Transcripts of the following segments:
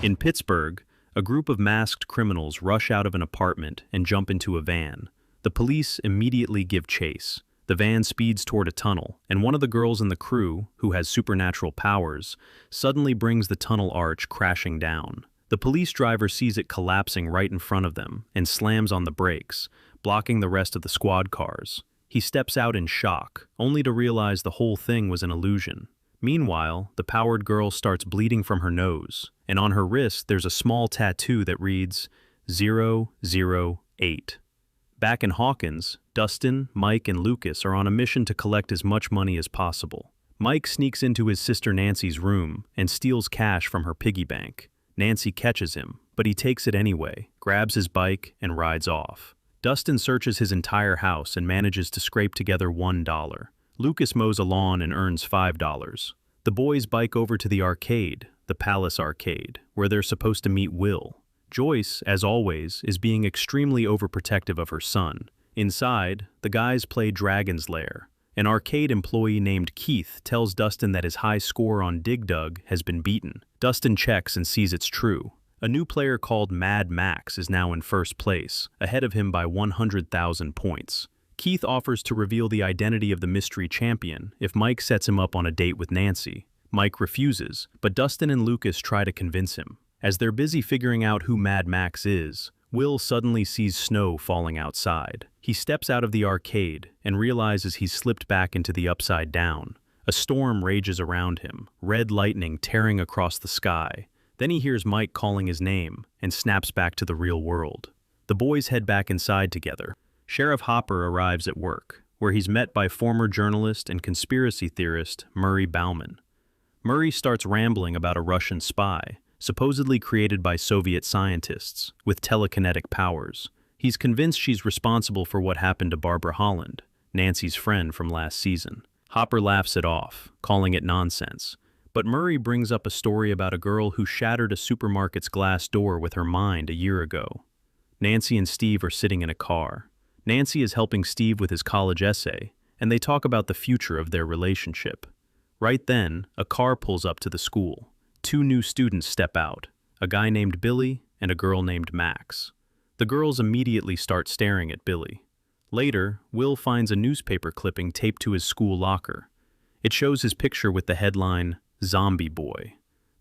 In Pittsburgh, a group of masked criminals rush out of an apartment and jump into a van. The police immediately give chase. The van speeds toward a tunnel, and one of the girls in the crew, who has supernatural powers, suddenly brings the tunnel arch crashing down. The police driver sees it collapsing right in front of them and slams on the brakes, blocking the rest of the squad cars. He steps out in shock, only to realize the whole thing was an illusion. Meanwhile, the powered girl starts bleeding from her nose, and on her wrist there's a small tattoo that reads 008. Back in Hawkins, Dustin, Mike, and Lucas are on a mission to collect as much money as possible. Mike sneaks into his sister Nancy's room and steals cash from her piggy bank. Nancy catches him, but he takes it anyway, grabs his bike, and rides off. Dustin searches his entire house and manages to scrape together $1. Lucas mows a lawn and earns $5. The boys bike over to the arcade, the Palace Arcade, where they're supposed to meet Will. Joyce, as always, is being extremely overprotective of her son. Inside, the guys play Dragon's Lair. An arcade employee named Keith tells Dustin that his high score on Dig Dug has been beaten. Dustin checks and sees it's true. A new player called Mad Max is now in first place, ahead of him by 100,000 points. Keith offers to reveal the identity of the mystery champion if Mike sets him up on a date with Nancy. Mike refuses, but Dustin and Lucas try to convince him. As they're busy figuring out who Mad Max is, Will suddenly sees snow falling outside. He steps out of the arcade and realizes he's slipped back into the Upside Down. A storm rages around him, red lightning tearing across the sky. Then he hears Mike calling his name and snaps back to the real world. The boys head back inside together. Sheriff Hopper arrives at work, where he's met by former journalist and conspiracy theorist Murray Bauman. Murray starts rambling about a Russian spy, supposedly created by Soviet scientists, with telekinetic powers. He's convinced she's responsible for what happened to Barbara Holland, Nancy's friend from last season. Hopper laughs it off, calling it nonsense. But Murray brings up a story about a girl who shattered a supermarket's glass door with her mind a year ago. Nancy and Steve are sitting in a car. Nancy is helping Steve with his college essay, and they talk about the future of their relationship. Right then, a car pulls up to the school. Two new students step out, a guy named Billy and a girl named Max. The girls immediately start staring at Billy. Later, Will finds a newspaper clipping taped to his school locker. It shows his picture with the headline, Zombie Boy.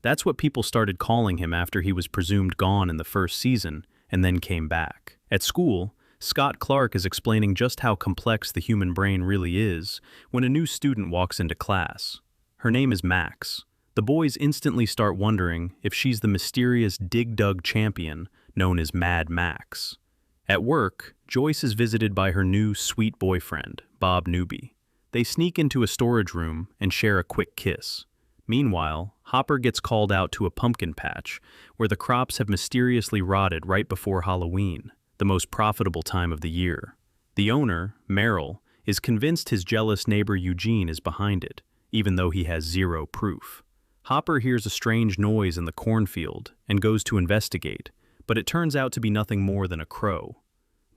That's what people started calling him after he was presumed gone in the first season and then came back. At school, Scott Clark is explaining just how complex the human brain really is when a new student walks into class. Her name is Max. The boys instantly start wondering if she's the mysterious Dig Dug champion known as Mad Max. At work, Joyce is visited by her new sweet boyfriend, Bob Newby. They sneak into a storage room and share a quick kiss. Meanwhile, Hopper gets called out to a pumpkin patch where the crops have mysteriously rotted right before Halloween, the most profitable time of the year. The owner, Merrill, is convinced his jealous neighbor Eugene is behind it, even though he has zero proof. Hopper hears a strange noise in the cornfield and goes to investigate, but it turns out to be nothing more than a crow.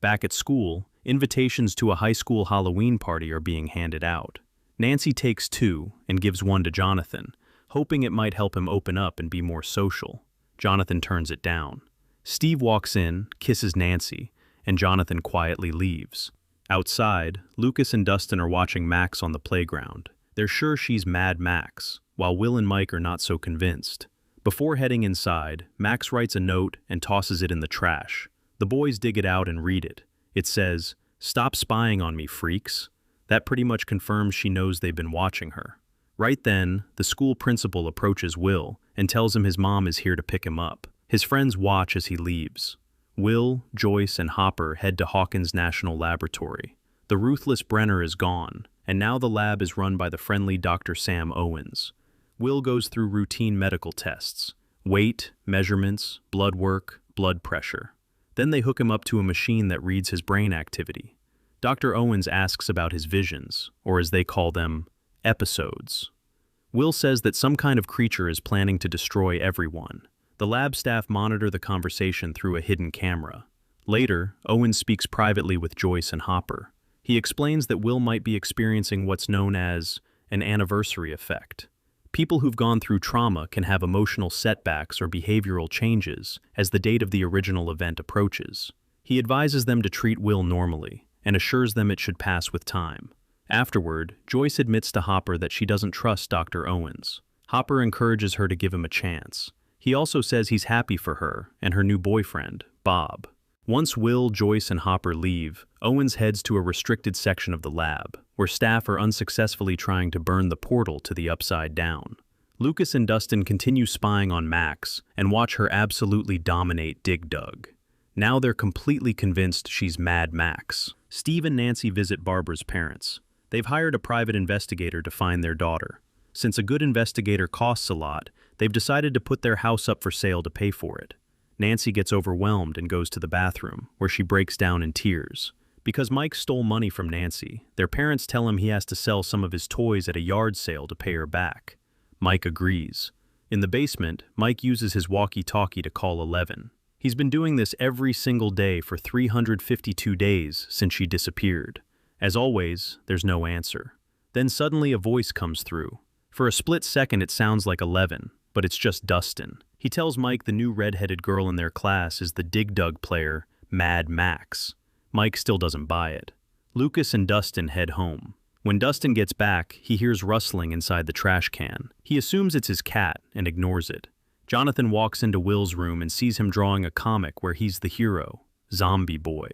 Back at school, invitations to a high school Halloween party are being handed out. Nancy takes two and gives one to Jonathan, hoping it might help him open up and be more social. Jonathan turns it down. Steve walks in, kisses Nancy, and Jonathan quietly leaves. Outside, Lucas and Dustin are watching Max on the playground. They're sure she's Mad Max, while Will and Mike are not so convinced. Before heading inside, Max writes a note and tosses it in the trash. The boys dig it out and read it. It says, "Stop spying on me, freaks." That pretty much confirms she knows they've been watching her. Right then, the school principal approaches Will and tells him his mom is here to pick him up. His friends watch as he leaves. Will, Joyce, and Hopper head to Hawkins National Laboratory. The ruthless Brenner is gone, and now the lab is run by the friendly Dr. Sam Owens. Will goes through routine medical tests, weight, measurements, blood work, blood pressure. Then they hook him up to a machine that reads his brain activity. Dr. Owens asks about his visions, or as they call them, episodes. Will says that some kind of creature is planning to destroy everyone. The lab staff monitor the conversation through a hidden camera. Later, Owens speaks privately with Joyce and Hopper. He explains that Will might be experiencing what's known as an anniversary effect. People who've gone through trauma can have emotional setbacks or behavioral changes as the date of the original event approaches. He advises them to treat Will normally and assures them it should pass with time. Afterward, Joyce admits to Hopper that she doesn't trust Dr. Owens. Hopper encourages her to give him a chance. He also says he's happy for her and her new boyfriend, Bob. Once Will, Joyce, and Hopper leave, Owens heads to a restricted section of the lab, where staff are unsuccessfully trying to burn the portal to the Upside Down. Lucas and Dustin continue spying on Max and watch her absolutely dominate Dig Dug. Now they're completely convinced she's Mad Max. Steve and Nancy visit Barbara's parents. They've hired a private investigator to find their daughter. Since a good investigator costs a lot, they've decided to put their house up for sale to pay for it. Nancy gets overwhelmed and goes to the bathroom, where she breaks down in tears. Because Mike stole money from Nancy, their parents tell him he has to sell some of his toys at a yard sale to pay her back. Mike agrees. In the basement, Mike uses his walkie-talkie to call 11. He's been doing this every single day for 352 days since she disappeared. As always, there's no answer. Then suddenly a voice comes through. For a split second it sounds like 11, but it's just Dustin. He tells Mike the new red-headed girl in their class is the Dig Dug player, Mad Max. Mike still doesn't buy it. Lucas and Dustin head home. When Dustin gets back, he hears rustling inside the trash can. He assumes it's his cat and ignores it. Jonathan walks into Will's room and sees him drawing a comic where he's the hero, Zombie Boy.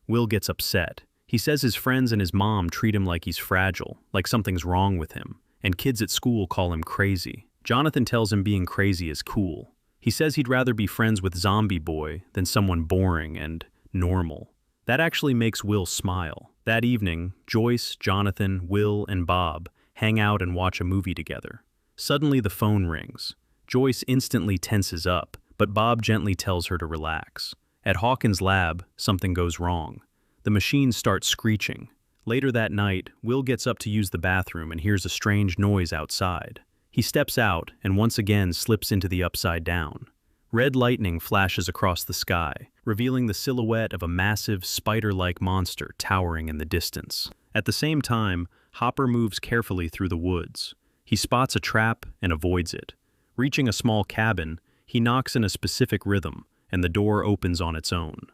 Will gets upset. He says his friends and his mom treat him like he's fragile, like something's wrong with him, and kids at school call him crazy. Jonathan tells him being crazy is cool. He says he'd rather be friends with Zombie Boy than someone boring and normal. That actually makes Will smile. That evening, Joyce, Jonathan, Will, and Bob hang out and watch a movie together. Suddenly the phone rings. Joyce instantly tenses up, but Bob gently tells her to relax. At Hawkins' lab, something goes wrong. The machine starts screeching. Later that night, Will gets up to use the bathroom and hears a strange noise outside. He steps out and once again slips into the Upside Down. Red lightning flashes across the sky, revealing the silhouette of a massive, spider-like monster towering in the distance. At the same time, Hopper moves carefully through the woods. He spots a trap and avoids it. Reaching a small cabin, he knocks in a specific rhythm, and the door opens on its own.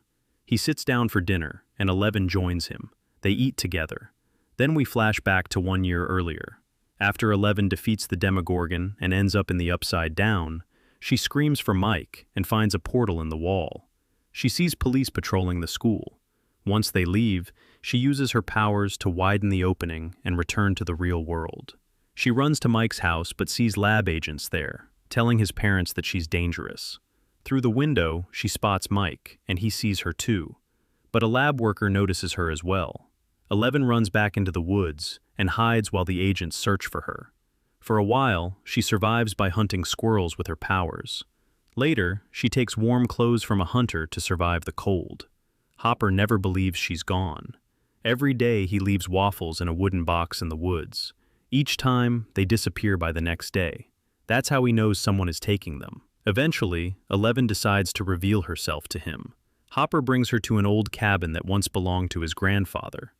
He sits down for dinner, and 11 joins him. They eat together. Then we flash back to 1 year earlier. After 11 defeats the Demogorgon and ends up in the Upside Down, she screams for Mike and finds a portal in the wall. She sees police patrolling the school. Once they leave, she uses her powers to widen the opening and return to the real world. She runs to Mike's house but sees lab agents there, telling his parents that she's dangerous. Through the window, she spots Mike, and he sees her too. But a lab worker notices her as well. 11 runs back into the woods and hides while the agents search for her. For a while, she survives by hunting squirrels with her powers. Later, she takes warm clothes from a hunter to survive the cold. Hopper never believes she's gone. Every day he leaves waffles in a wooden box in the woods. Each time, they disappear by the next day. That's how he knows someone is taking them. Eventually, 11 decides to reveal herself to him. Hopper brings her to an old cabin that once belonged to his grandfather.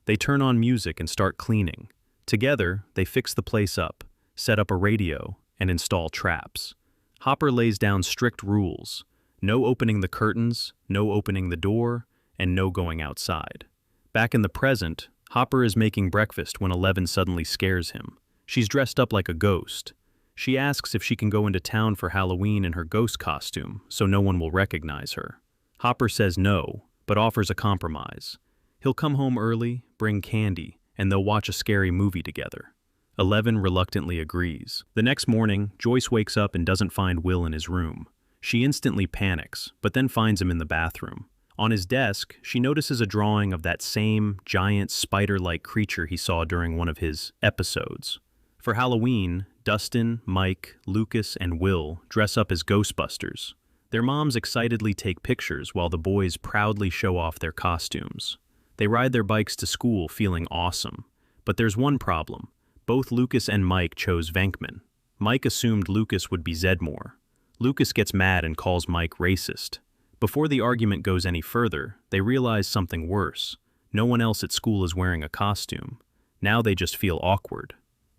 They turn on music and start cleaning. Together, they fix the place up, set up a radio, and install traps. Hopper lays down strict rules: no opening the curtains, no opening the door, and no going outside. Back in the present, Hopper is making breakfast when 11 suddenly scares him. She's dressed up like a ghost. She asks if she can go into town for Halloween in her ghost costume so no one will recognize her. Hopper says no, but offers a compromise. He'll come home early, bring candy, and they'll watch a scary movie together. 11 reluctantly agrees. The next morning, Joyce wakes up and doesn't find Will in his room. She instantly panics, but then finds him in the bathroom. On his desk, she notices a drawing of that same giant spider-like creature he saw during one of his episodes. For Halloween, Dustin, Mike, Lucas, and Will dress up as Ghostbusters. Their moms excitedly take pictures while the boys proudly show off their costumes. They ride their bikes to school feeling awesome. But there's one problem. Both Lucas and Mike chose Venkman. Mike assumed Lucas would be Zedmore. Lucas gets mad and calls Mike racist. Before the argument goes any further, they realize something worse. No one else at school is wearing a costume. Now they just feel awkward.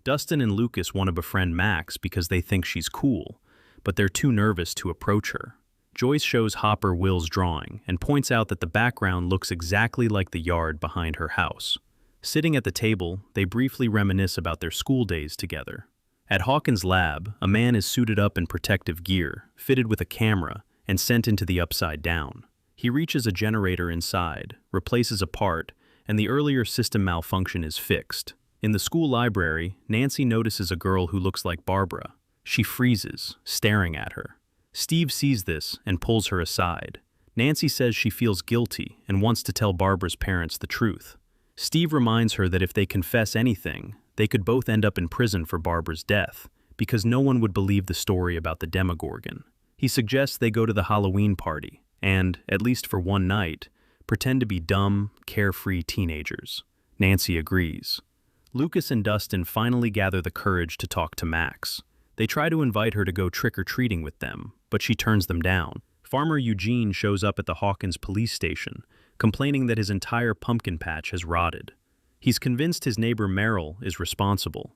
Dustin and Lucas want to befriend Max because they think she's cool, but they're too nervous to approach her. Joyce shows Hopper Will's drawing and points out that the background looks exactly like the yard behind her house. Sitting at the table, they briefly reminisce about their school days together. At Hawkins' lab, a man is suited up in protective gear, fitted with a camera, and sent into the Upside Down. He reaches a generator inside, replaces a part, and the earlier system malfunction is fixed. In the school library, Nancy notices a girl who looks like Barbara. She freezes, staring at her. Steve sees this and pulls her aside. Nancy says she feels guilty and wants to tell Barbara's parents the truth. Steve reminds her that if they confess anything, they could both end up in prison for Barbara's death, because no one would believe the story about the Demogorgon. He suggests they go to the Halloween party and, at least for one night, pretend to be dumb, carefree teenagers. Nancy agrees. Lucas and Dustin finally gather the courage to talk to Max. They try to invite her to go trick-or-treating with them, but she turns them down. Farmer Eugene shows up at the Hawkins police station, complaining that his entire pumpkin patch has rotted. He's convinced his neighbor Merrill is responsible.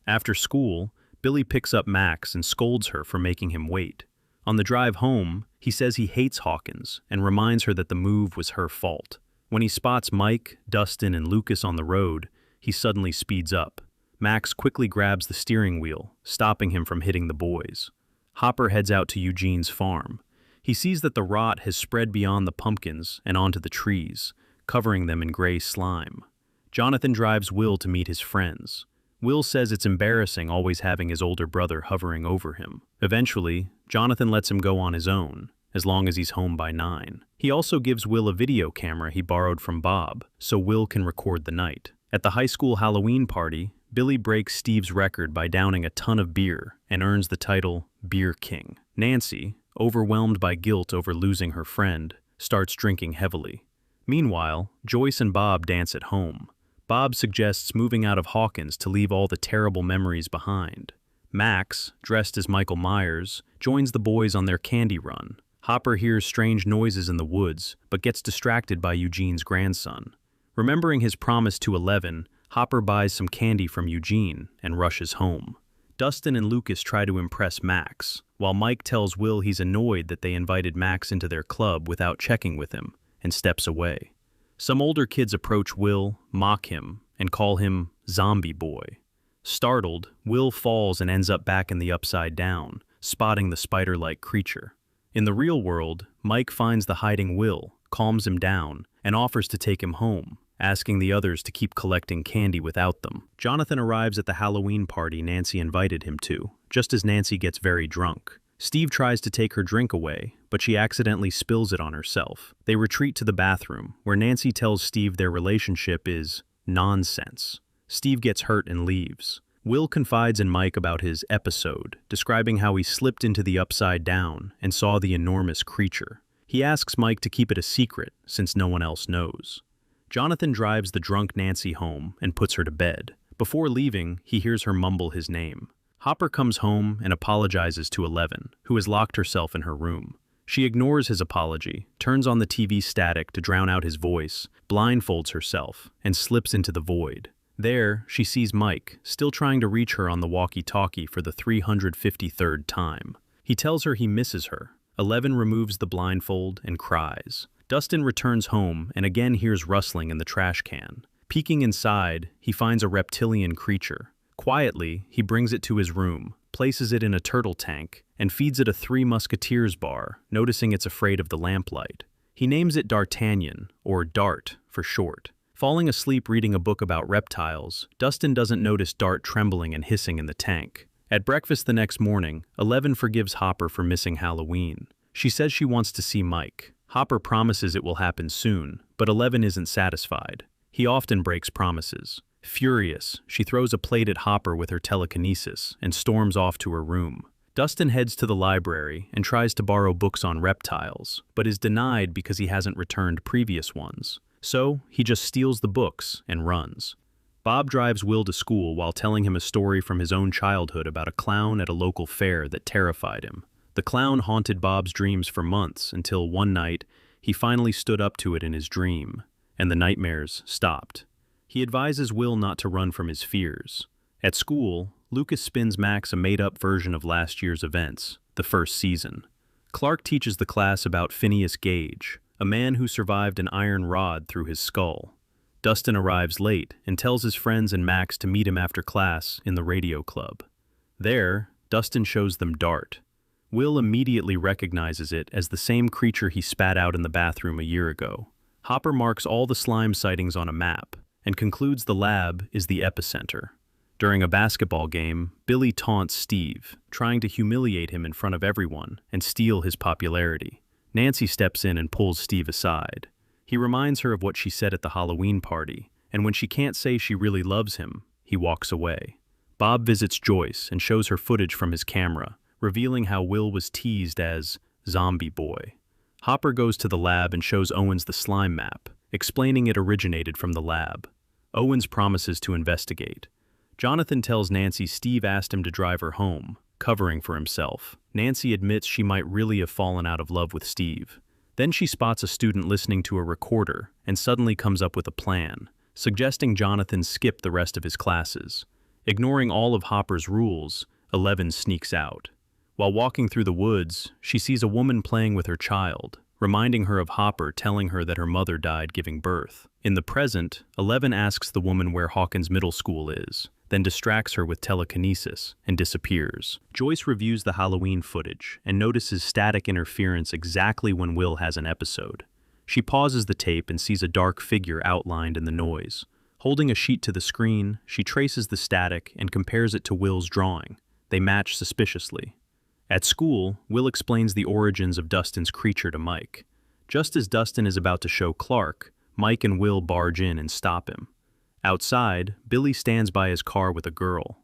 After school, Billy picks up Max and scolds her for making him wait. On the drive home, he says he hates Hawkins and reminds her that the move was her fault. When he spots Mike, Dustin, and Lucas on the road, he suddenly speeds up. Max quickly grabs the steering wheel, stopping him from hitting the boys. Hopper heads out to Eugene's farm. He sees that the rot has spread beyond the pumpkins and onto the trees, covering them in gray slime. Jonathan drives Will to meet his friends. Will says it's embarrassing always having his older brother hovering over him. Eventually, Jonathan lets him go on his own, as long as he's home by 9. He also gives Will a video camera he borrowed from Bob, so Will can record the night. At the high school Halloween party, Billy breaks Steve's record by downing a ton of beer and earns the title Beer King. Nancy, overwhelmed by guilt over losing her friend, starts drinking heavily. Meanwhile, Joyce and Bob dance at home. Bob suggests moving out of Hawkins to leave all the terrible memories behind. Max, dressed as Michael Myers, joins the boys on their candy run. Hopper hears strange noises in the woods, but gets distracted by Eugene's grandson. Remembering his promise to 11, Hopper buys some candy from Eugene and rushes home. Dustin and Lucas try to impress Max, while Mike tells Will he's annoyed that they invited Max into their club without checking with him, and steps away. Some older kids approach Will, mock him, and call him Zombie Boy. Startled, Will falls and ends up back in the Upside Down, spotting the spider-like creature. In the real world, Mike finds the hiding Will, calms him down, and offers to take him home, asking the others to keep collecting candy without them. Jonathan arrives at the Halloween party Nancy invited him to, just as Nancy gets very drunk. Steve tries to take her drink away, but she accidentally spills it on herself. They retreat to the bathroom, where Nancy tells Steve their relationship is nonsense. Steve gets hurt and leaves. Will confides in Mike about his episode, describing how he slipped into the Upside Down and saw the enormous creature. He asks Mike to keep it a secret, since no one else knows. Jonathan drives the drunk Nancy home and puts her to bed. Before leaving, he hears her mumble his name. Hopper comes home and apologizes to 11, who has locked herself in her room. She ignores his apology, turns on the TV static to drown out his voice, blindfolds herself, and slips into the void. There, she sees Mike, still trying to reach her on the walkie-talkie for the 353rd time. He tells her he misses her. 11 removes the blindfold and cries. Dustin returns home and again hears rustling in the trash can. Peeking inside, he finds a reptilian creature. Quietly, he brings it to his room, places it in a turtle tank, and feeds it a Three Musketeers bar, noticing it's afraid of the lamplight. He names it D'Artagnan, or Dart for short. Falling asleep reading a book about reptiles, Dustin doesn't notice Dart trembling and hissing in the tank. At breakfast the next morning, 11 forgives Hopper for missing Halloween. She says she wants to see Mike. Hopper promises it will happen soon, but 11 isn't satisfied. He often breaks promises. Furious, she throws a plate at Hopper with her telekinesis and storms off to her room. Dustin heads to the library and tries to borrow books on reptiles, but is denied because he hasn't returned previous ones. So, he just steals the books and runs. Bob drives Will to school while telling him a story from his own childhood about a clown at a local fair that terrified him. The clown haunted Bob's dreams for months until one night, he finally stood up to it in his dream, and the nightmares stopped. He advises Will not to run from his fears. At school, Lucas spins Max a made-up version of last year's events, the first season. Clark teaches the class about Phineas Gage, a man who survived an iron rod through his skull. Dustin arrives late and tells his friends and Max to meet him after class in the radio club. There, Dustin shows them Dart. Will immediately recognizes it as the same creature he spat out in the bathroom a year ago. Hopper marks all the slime sightings on a map and concludes the lab is the epicenter. During a basketball game, Billy taunts Steve, trying to humiliate him in front of everyone and steal his popularity. Nancy steps in and pulls Steve aside. He reminds her of what she said at the Halloween party, and when she can't say she really loves him, he walks away. Bob visits Joyce and shows her footage from his camera, revealing how Will was teased as Zombie Boy. Hopper goes to the lab and shows Owens the slime map, explaining it originated from the lab. Owens promises to investigate. Jonathan tells Nancy Steve asked him to drive her home, covering for himself. Nancy admits she might really have fallen out of love with Steve. Then she spots a student listening to a recorder and suddenly comes up with a plan, suggesting Jonathan skip the rest of his classes. Ignoring all of Hopper's rules, Eleven sneaks out. While walking through the woods, she sees a woman playing with her child, reminding her of Hopper telling her that her mother died giving birth. In the present, Eleven asks the woman where Hawkins Middle School is, then distracts her with telekinesis and disappears. Joyce reviews the Halloween footage and notices static interference exactly when Will has an episode. She pauses the tape and sees a dark figure outlined in the noise. Holding a sheet to the screen, she traces the static and compares it to Will's drawing. They match suspiciously. At school, Will explains the origins of Dustin's creature to Mike. Just as Dustin is about to show Clark, Mike and Will barge in and stop him. Outside, Billy stands by his car with a girl.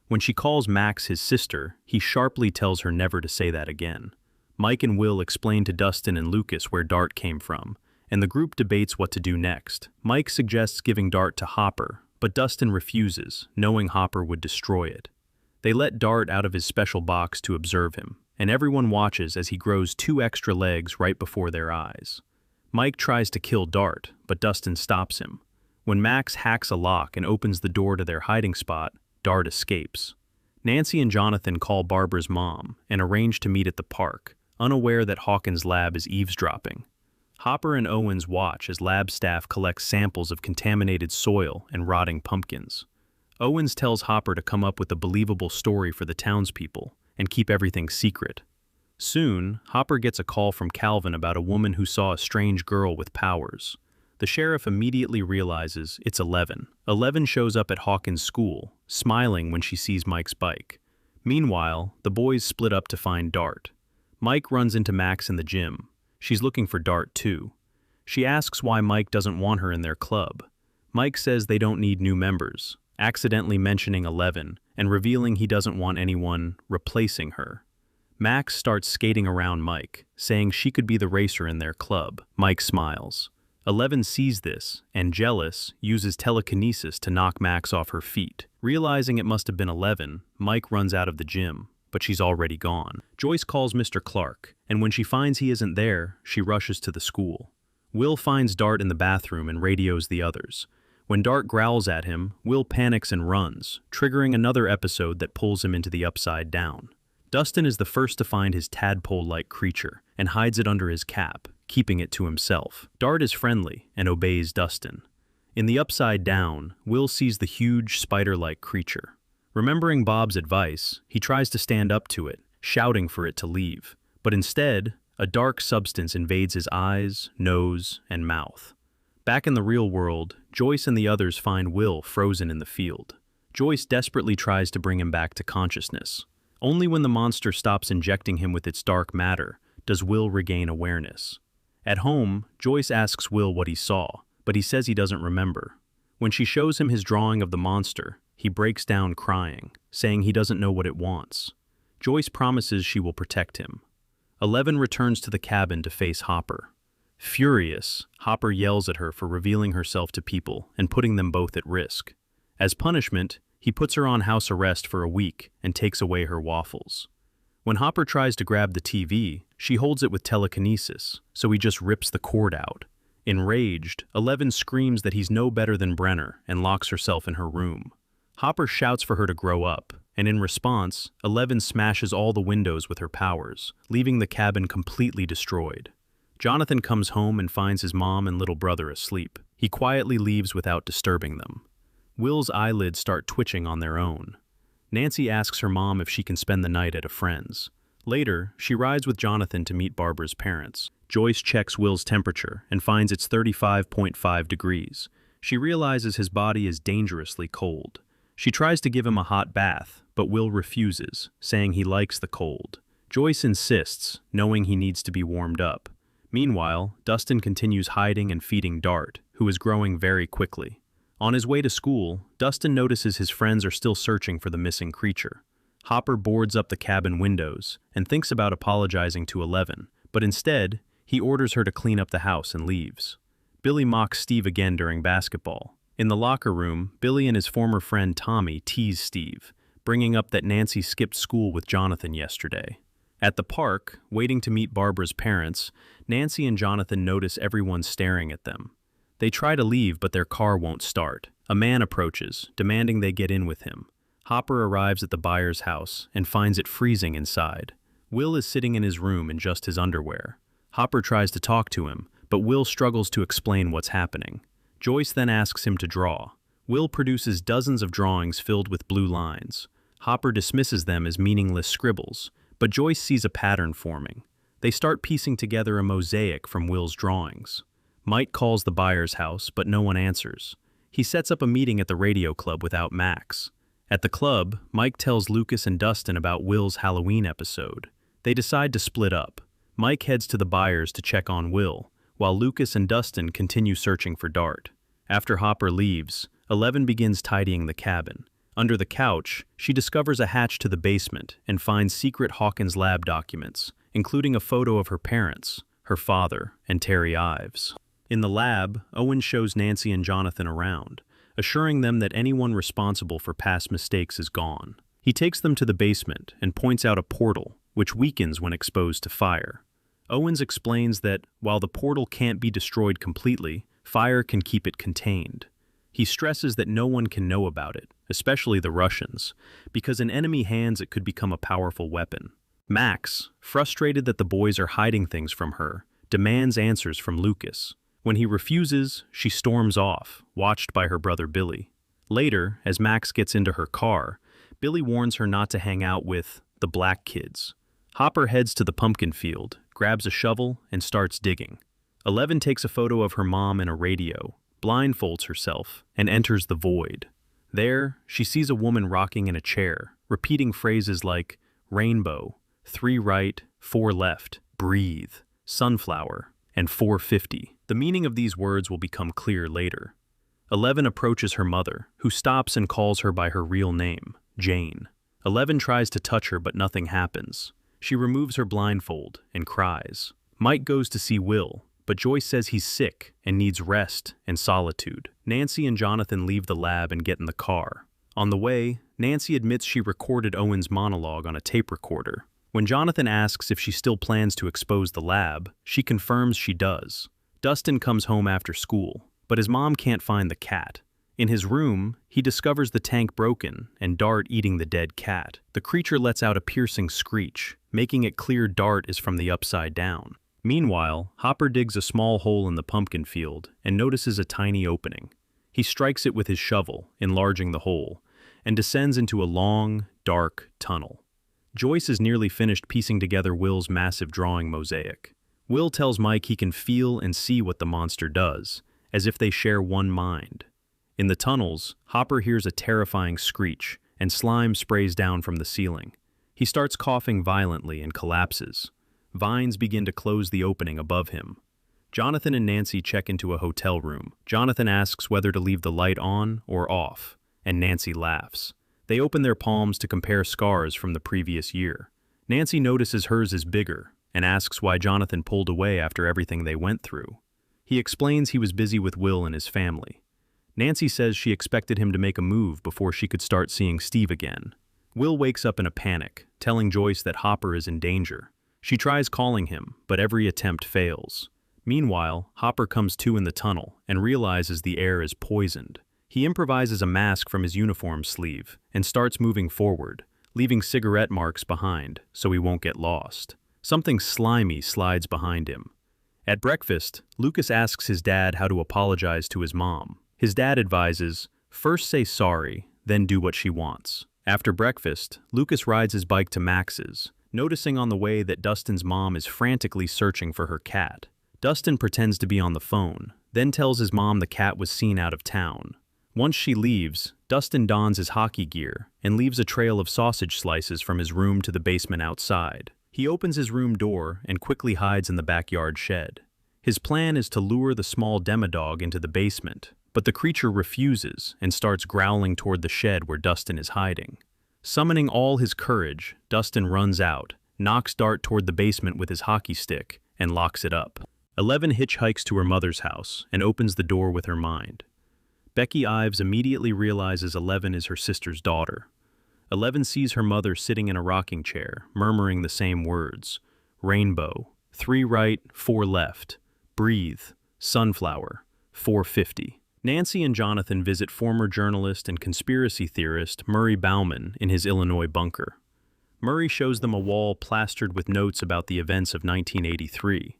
When she calls Max his sister, he sharply tells her never to say that again. Mike and Will explain to Dustin and Lucas where Dart came from, and the group debates what to do next. Mike suggests giving Dart to Hopper, but Dustin refuses, knowing Hopper would destroy it. They let Dart out of his special box to observe him, and everyone watches as he grows 2 extra legs right before their eyes. Mike tries to kill Dart, but Dustin stops him. When Max hacks a lock and opens the door to their hiding spot, Dart escapes. Nancy and Jonathan call Barbara's mom and arrange to meet at the park, unaware that Hawkins' lab is eavesdropping. Hopper and Owens watch as lab staff collects samples of contaminated soil and rotting pumpkins. Owens tells Hopper to come up with a believable story for the townspeople and keep everything secret. Soon, Hopper gets a call from Calvin about a woman who saw a strange girl with powers. The sheriff immediately realizes it's Eleven. Eleven shows up at Hawkins' school, smiling when she sees Mike's bike. Meanwhile, the boys split up to find Dart. Mike runs into Max in the gym. She's looking for Dart too. She asks why Mike doesn't want her in their club. Mike says they don't need new members, accidentally mentioning Eleven and revealing he doesn't want anyone replacing her. Max starts skating around Mike, saying she could be the racer in their club. Mike smiles. Eleven sees this and, jealous, uses telekinesis to knock Max off her feet. Realizing it must have been Eleven, Mike runs out of the gym, but she's already gone. Joyce calls Mr. Clark, and when she finds he isn't there, she rushes to the school. Will finds Dart in the bathroom and radios the others. When Dart growls at him, Will panics and runs, triggering another episode that pulls him into the Upside Down. Dustin is the first to find his tadpole-like creature and hides it under his cap, keeping it to himself. Dart is friendly and obeys Dustin. In the Upside Down, Will sees the huge spider-like creature. Remembering Bob's advice, he tries to stand up to it, shouting for it to leave. But instead, a dark substance invades his eyes, nose, and mouth. Back in the real world, Joyce and the others find Will frozen in the field. Joyce desperately tries to bring him back to consciousness. Only when the monster stops injecting him with its dark matter does Will regain awareness. At home, Joyce asks Will what he saw, but he says he doesn't remember. When she shows him his drawing of the monster, he breaks down crying, saying he doesn't know what it wants. Joyce promises she will protect him. Eleven returns to the cabin to face Hopper. Furious, Hopper yells at her for revealing herself to people and putting them both at risk. As punishment, he puts her on house arrest for a week and takes away her waffles. When Hopper tries to grab the TV, she holds it with telekinesis, so he just rips the cord out. Enraged, Eleven screams that he's no better than Brenner and locks herself in her room. Hopper shouts for her to grow up, and in response, 11 smashes all the windows with her powers, leaving the cabin completely destroyed. Jonathan comes home and finds his mom and little brother asleep. He quietly leaves without disturbing them. Will's eyelids start twitching on their own. Nancy asks her mom if she can spend the night at a friend's. Later, she rides with Jonathan to meet Barbara's parents. Joyce checks Will's temperature and finds it's 35.5 degrees. She realizes his body is dangerously cold. She tries to give him a hot bath, but Will refuses, saying he likes the cold. Joyce insists, knowing he needs to be warmed up. Meanwhile, Dustin continues hiding and feeding Dart, who is growing very quickly. On his way to school, Dustin notices his friends are still searching for the missing creature. Hopper boards up the cabin windows and thinks about apologizing to 11, but instead, he orders her to clean up the house and leaves. Billy mocks Steve again during basketball. In the locker room, Billy and his former friend Tommy tease Steve, bringing up that Nancy skipped school with Jonathan yesterday. At the park, waiting to meet Barbara's parents, Nancy and Jonathan notice everyone staring at them. They try to leave, but their car won't start. A man approaches, demanding they get in with him. Hopper arrives at the Byers' house and finds it freezing inside. Will is sitting in his room in just his underwear. Hopper tries to talk to him, but Will struggles to explain what's happening. Joyce then asks him to draw. Will produces dozens of drawings filled with blue lines. Hopper dismisses them as meaningless scribbles, but Joyce sees a pattern forming. They start piecing together a mosaic from Will's drawings. Mike calls the Byers' house, but no one answers. He sets up a meeting at the radio club without Max. At the club, Mike tells Lucas and Dustin about Will's Halloween episode. They decide to split up. Mike heads to the Byers to check on Will, while Lucas and Dustin continue searching for Dart. After Hopper leaves, 11 begins tidying the cabin. Under the couch, she discovers a hatch to the basement and finds secret Hawkins lab documents, including a photo of her parents, her father, and Terry Ives. In the lab, Owen shows Nancy and Jonathan around, assuring them that anyone responsible for past mistakes is gone. He takes them to the basement and points out a portal, which weakens when exposed to fire. Owens explains that, while the portal can't be destroyed completely, fire can keep it contained. He stresses that no one can know about it, especially the Russians, because in enemy hands it could become a powerful weapon. Max, frustrated that the boys are hiding things from her, demands answers from Lucas. When he refuses, she storms off, watched by her brother Billy. Later, as Max gets into her car, Billy warns her not to hang out with the black kids. Hopper heads to the pumpkin field, grabs a shovel, and starts digging. 11 takes a photo of her mom in a radio, blindfolds herself, and enters the void. There, she sees a woman rocking in a chair, repeating phrases like rainbow, 3 right, 4 left, breathe, sunflower, and 450. The meaning of these words will become clear later. 11 approaches her mother, who stops and calls her by her real name, Jane. 11 tries to touch her, but nothing happens. She removes her blindfold and cries. Mike goes to see Will, but Joyce says he's sick and needs rest and solitude. Nancy and Jonathan leave the lab and get in the car. On the way, Nancy admits she recorded Owen's monologue on a tape recorder. When Jonathan asks if she still plans to expose the lab, she confirms she does. Dustin comes home after school, but his mom can't find the cat. In his room, he discovers the tank broken and Dart eating the dead cat. The creature lets out a piercing screech, making it clear Dart is from the upside down. Meanwhile, Hopper digs a small hole in the pumpkin field and notices a tiny opening. He strikes it with his shovel, enlarging the hole, and descends into a long, dark tunnel. Joyce is nearly finished piecing together Will's massive drawing mosaic. Will tells Mike he can feel and see what the monster does, as if they share one mind. In the tunnels, Hopper hears a terrifying screech, and slime sprays down from the ceiling. He starts coughing violently and collapses. Vines begin to close the opening above him. Jonathan and Nancy check into a hotel room. Jonathan asks whether to leave the light on or off, and Nancy laughs. They open their palms to compare scars from the previous year. Nancy notices hers is bigger, and asks why Jonathan pulled away after everything they went through. He explains he was busy with Will and his family. Nancy says she expected him to make a move before she could start seeing Steve again. Will wakes up in a panic, telling Joyce that Hopper is in danger. She tries calling him, but every attempt fails. Meanwhile, Hopper comes to in the tunnel and realizes the air is poisoned. He improvises a mask from his uniform sleeve and starts moving forward, leaving cigarette marks behind so he won't get lost. Something slimy slides behind him. At breakfast, Lucas asks his dad how to apologize to his mom. His dad advises, first say sorry, then do what she wants. After breakfast, Lucas rides his bike to Max's, noticing on the way that Dustin's mom is frantically searching for her cat. Dustin pretends to be on the phone, then tells his mom the cat was seen out of town. Once she leaves, Dustin dons his hockey gear and leaves a trail of sausage slices from his room to the basement outside. He opens his room door and quickly hides in the backyard shed. His plan is to lure the small demodog into the basement, but the creature refuses and starts growling toward the shed where Dustin is hiding. Summoning all his courage, Dustin runs out, knocks Dart toward the basement with his hockey stick, and locks it up. 11 hitchhikes to her mother's house and opens the door with her mind. Becky Ives immediately realizes 11 is her sister's daughter. 11 sees her mother sitting in a rocking chair, murmuring the same words. Rainbow, 3 right, 4 left. Breathe, sunflower, 450. Nancy and Jonathan visit former journalist and conspiracy theorist Murray Bauman in his Illinois bunker. Murray shows them a wall plastered with notes about the events of 1983.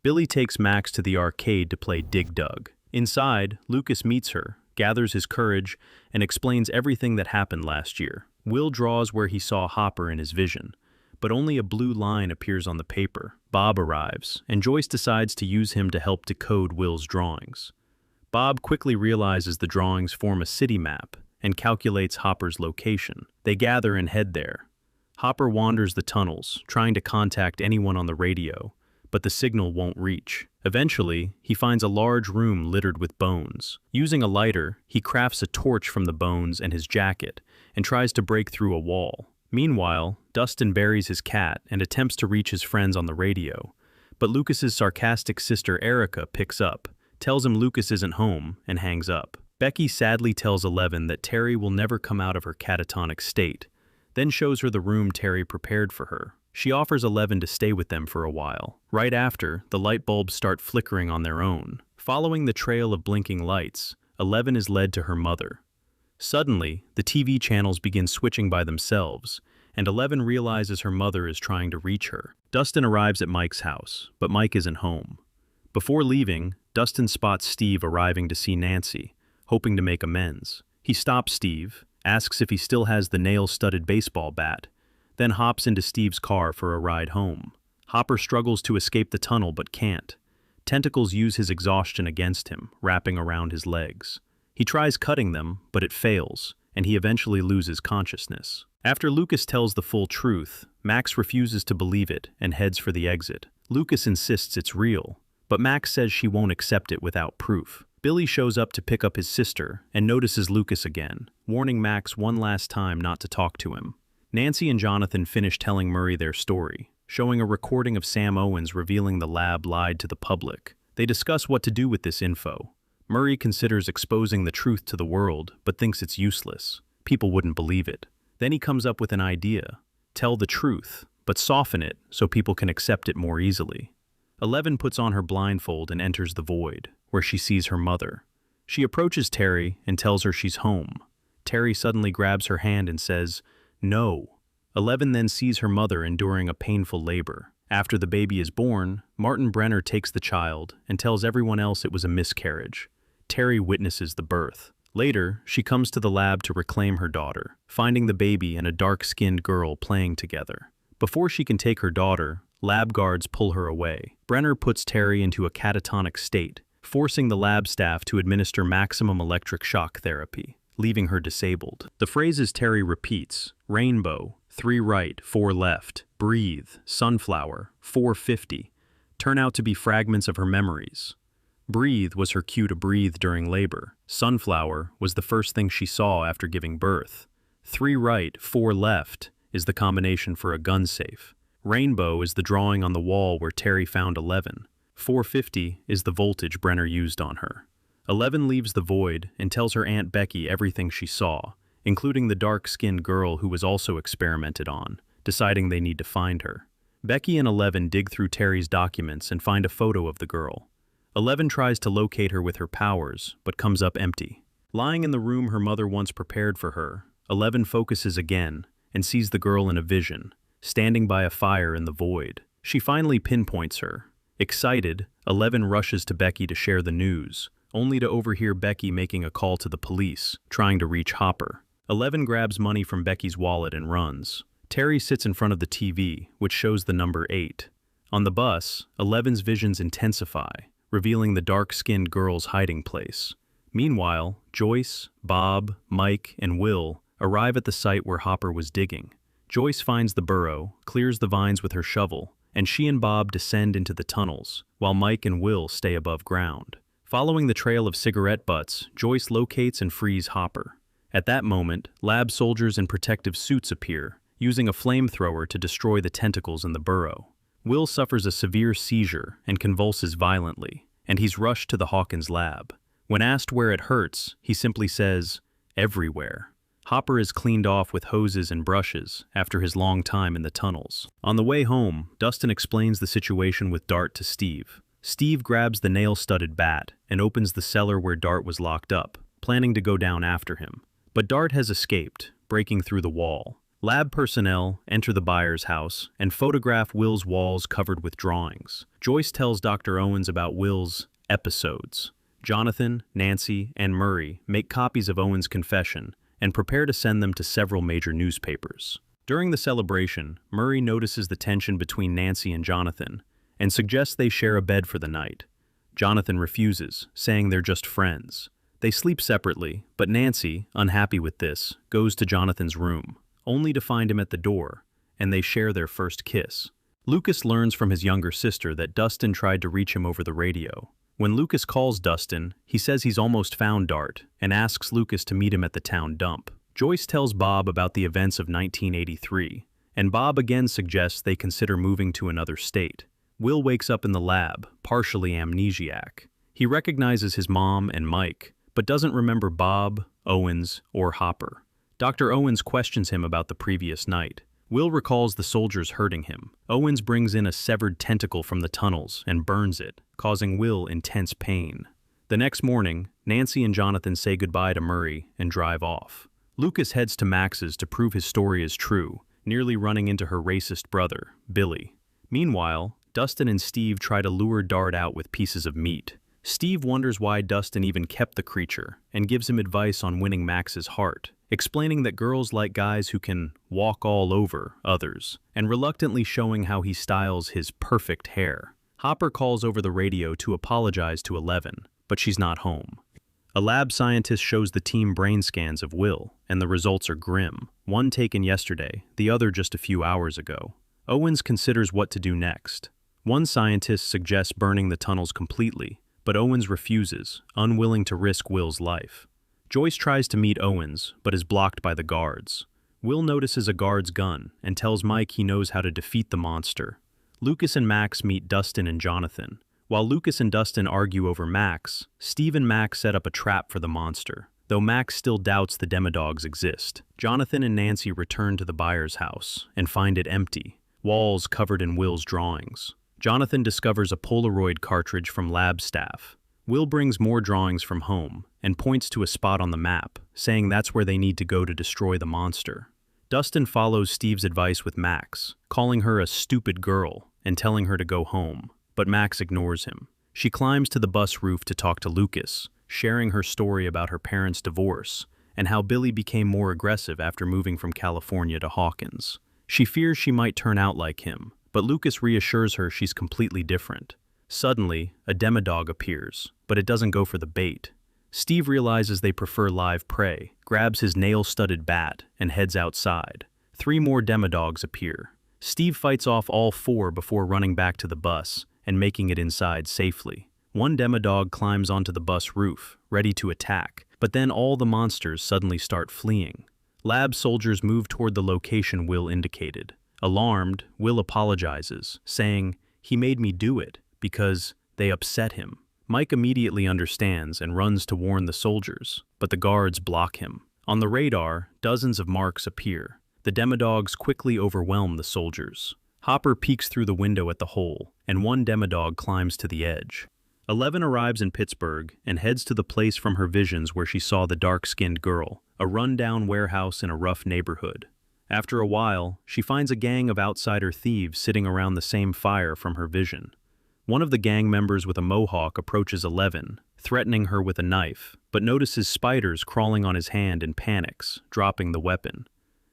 Billy takes Max to the arcade to play Dig Dug. Inside, Lucas meets her, gathers his courage, and explains everything that happened last year. Will draws where he saw Hopper in his vision, but only a blue line appears on the paper. Bob arrives, and Joyce decides to use him to help decode Will's drawings. Bob quickly realizes the drawings form a city map and calculates Hopper's location. They gather and head there. Hopper wanders the tunnels, trying to contact anyone on the radio, but the signal won't reach. Eventually, he finds a large room littered with bones. Using a lighter, he crafts a torch from the bones and his jacket and tries to break through a wall. Meanwhile, Dustin buries his cat and attempts to reach his friends on the radio, but Lucas's sarcastic sister Erica picks up, tells him Lucas isn't home, and hangs up. Becky sadly tells 11 that Terry will never come out of her catatonic state, then shows her the room Terry prepared for her. She offers 11 to stay with them for a while. Right after, the light bulbs start flickering on their own. Following the trail of blinking lights, 11 is led to her mother. Suddenly, the TV channels begin switching by themselves, and 11 realizes her mother is trying to reach her. Dustin arrives at Mike's house, but Mike isn't home. Before leaving, Dustin spots Steve arriving to see Nancy, hoping to make amends. He stops Steve, asks if he still has the nail-studded baseball bat, then hops into Steve's car for a ride home. Hopper struggles to escape the tunnel but can't. Tentacles use his exhaustion against him, wrapping around his legs. He tries cutting them, but it fails, and he eventually loses consciousness. After Lucas tells the full truth, Max refuses to believe it and heads for the exit. Lucas insists it's real, but Max says she won't accept it without proof. Billy shows up to pick up his sister and notices Lucas again, warning Max one last time not to talk to him. Nancy and Jonathan finish telling Murray their story, showing a recording of Sam Owens revealing the lab lied to the public. They discuss what to do with this info. Murray considers exposing the truth to the world, but thinks it's useless. People wouldn't believe it. Then he comes up with an idea. Tell the truth, but soften it so people can accept it more easily. 11 puts on her blindfold and enters the void, where she sees her mother. She approaches Terry and tells her she's home. Terry suddenly grabs her hand and says, "No." 11 then sees her mother enduring a painful labor. After the baby is born, Martin Brenner takes the child and tells everyone else it was a miscarriage. Terry witnesses the birth. Later, she comes to the lab to reclaim her daughter, finding the baby and a dark-skinned girl playing together. Before she can take her daughter, lab guards pull her away. Brenner puts Terry into a catatonic state, forcing the lab staff to administer maximum electric shock therapy, leaving her disabled. The phrases Terry repeats, rainbow, 3 right, 4 left, breathe, sunflower, 450, turn out to be fragments of her memories. Breathe was her cue to breathe during labor. Sunflower was the first thing she saw after giving birth. 3 right, 4 left is the combination for a gun safe. Rainbow is the drawing on the wall where Terry found 11. 450 is the voltage Brenner used on her. 11 leaves the void and tells her Aunt Becky everything she saw, including the dark-skinned girl who was also experimented on, deciding they need to find her. Becky and 11 dig through Terry's documents and find a photo of the girl. 11 tries to locate her with her powers, but comes up empty. Lying in the room her mother once prepared for her, 11 focuses again and sees the girl in a vision, standing by a fire in the void. She finally pinpoints her. Excited, 11 rushes to Becky to share the news, only to overhear Becky making a call to the police, trying to reach Hopper. 11 grabs money from Becky's wallet and runs. Terry sits in front of the TV, which shows the number 8. On the bus, 11's visions intensify, revealing the dark-skinned girl's hiding place. Meanwhile, Joyce, Bob, Mike, and Will arrive at the site where Hopper was digging. Joyce finds the burrow, clears the vines with her shovel, and she and Bob descend into the tunnels, while Mike and Will stay above ground. Following the trail of cigarette butts, Joyce locates and frees Hopper. At that moment, lab soldiers in protective suits appear, using a flamethrower to destroy the tentacles in the burrow. Will suffers a severe seizure and convulses violently, and he's rushed to the Hawkins lab. When asked where it hurts, he simply says, "Everywhere." Hopper is cleaned off with hoses and brushes after his long time in the tunnels. On the way home, Dustin explains the situation with Dart to Steve. Steve grabs the nail-studded bat and opens the cellar where Dart was locked up, planning to go down after him. But Dart has escaped, breaking through the wall. Lab personnel enter the Byers house and photograph Will's walls covered with drawings. Joyce tells Dr. Owens about Will's episodes. Jonathan, Nancy, and Murray make copies of Owens' confession and prepare to send them to several major newspapers. During the celebration, Murray notices the tension between Nancy and Jonathan and suggests they share a bed for the night. Jonathan refuses, saying they're just friends. They sleep separately, but Nancy, unhappy with this, goes to Jonathan's room, only to find him at the door, and they share their first kiss. Lucas learns from his younger sister that Dustin tried to reach him over the radio. When Lucas calls Dustin, he says he's almost found Dart and asks Lucas to meet him at the town dump. Joyce tells Bob about the events of 1983, and Bob again suggests they consider moving to another state. Will wakes up in the lab, partially amnesiac. He recognizes his mom and Mike, but doesn't remember Bob, Owens, or Hopper. Dr. Owens questions him about the previous night. Will recalls the soldiers hurting him. Owens brings in a severed tentacle from the tunnels and burns it, causing Will intense pain. The next morning, Nancy and Jonathan say goodbye to Murray and drive off. Lucas heads to Max's to prove his story is true, nearly running into her racist brother, Billy. Meanwhile, Dustin and Steve try to lure Dart out with pieces of meat. Steve wonders why Dustin even kept the creature and gives him advice on winning Max's heart, explaining that girls like guys who can walk all over others, and reluctantly showing how he styles his perfect hair. Hopper calls over the radio to apologize to 11, but she's not home. A lab scientist shows the team brain scans of Will, and the results are grim. One taken yesterday, the other just a few hours ago. Owens considers what to do next. One scientist suggests burning the tunnels completely, but Owens refuses, unwilling to risk Will's life. Joyce tries to meet Owens, but is blocked by the guards. Will notices a guard's gun and tells Mike he knows how to defeat the monster. Lucas and Max meet Dustin and Jonathan. While Lucas and Dustin argue over Max, Steve and Max set up a trap for the monster, though Max still doubts the demodogs exist. Jonathan and Nancy return to the Byers house and find it empty, walls covered in Will's drawings. Jonathan discovers a Polaroid cartridge from lab staff. Will brings more drawings from home and points to a spot on the map, saying that's where they need to go to destroy the monster. Dustin follows Steve's advice with Max, calling her a stupid girl and telling her to go home, but Max ignores him. She climbs to the bus roof to talk to Lucas, sharing her story about her parents' divorce and how Billy became more aggressive after moving from California to Hawkins. She fears she might turn out like him, but Lucas reassures her she's completely different. Suddenly, a demodog appears, but it doesn't go for the bait. Steve realizes they prefer live prey, grabs his nail-studded bat, and heads outside. 3 more demodogs appear. Steve fights off all 4 before running back to the bus and making it inside safely. One demodog climbs onto the bus roof, ready to attack, but then all the monsters suddenly start fleeing. Lab soldiers move toward the location Will indicated. Alarmed, Will apologizes, saying, "He made me do it because they upset him." Mike immediately understands and runs to warn the soldiers, but the guards block him. On the radar, dozens of marks appear. The demodogs quickly overwhelm the soldiers. Hopper peeks through the window at the hole, and one demodog climbs to the edge. 11 arrives in Pittsburgh and heads to the place from her visions where she saw the dark-skinned girl, a run-down warehouse in a rough neighborhood. After a while, she finds a gang of outsider thieves sitting around the same fire from her vision. One of the gang members with a mohawk approaches 11, threatening her with a knife, but notices spiders crawling on his hand and panics, dropping the weapon.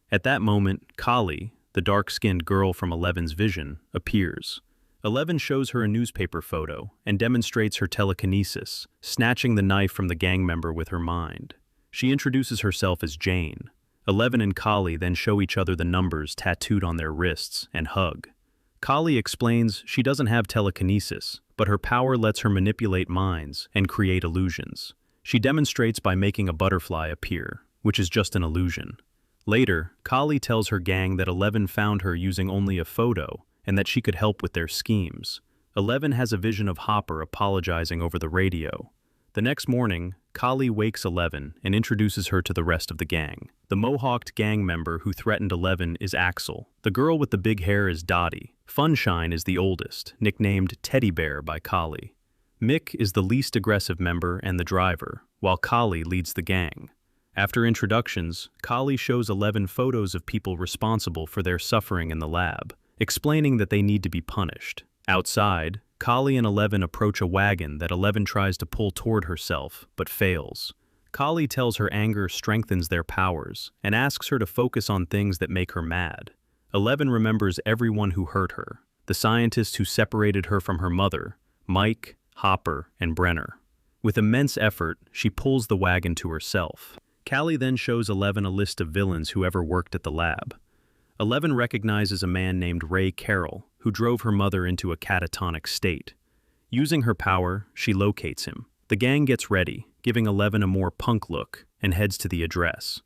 At that moment, Kali, the dark-skinned girl from 11's vision, appears. 11 shows her a newspaper photo and demonstrates her telekinesis, snatching the knife from the gang member with her mind. She introduces herself as Jane. 11 and Kali then show each other the numbers tattooed on their wrists and hug. Kali explains she doesn't have telekinesis, but her power lets her manipulate minds and create illusions. She demonstrates by making a butterfly appear, which is just an illusion. Later, Kali tells her gang that 11 found her using only a photo and that she could help with their schemes. 11 has a vision of Hopper apologizing over the radio. The next morning, Kali wakes 11 and introduces her to the rest of the gang. The mohawked gang member who threatened 11 is Axel. The girl with the big hair is Dottie. Funshine is the oldest, nicknamed Teddy Bear by Kali. Mick is the least aggressive member and the driver, while Kali leads the gang. After introductions, Kali shows 11 photos of people responsible for their suffering in the lab, explaining that they need to be punished. Outside, Kali and 11 approach a wagon that 11 tries to pull toward herself, but fails. Kali tells her anger strengthens their powers and asks her to focus on things that make her mad. 11 remembers everyone who hurt her, the scientist who separated her from her mother, Mike, Hopper, and Brenner. With immense effort, she pulls the wagon to herself. Kali then shows 11 a list of villains who ever worked at the lab. 11 recognizes a man named Ray Carroll, who drove her mother into a catatonic state. Using her power, she locates him. The gang gets ready, giving 11 a more punk look, and heads to the address.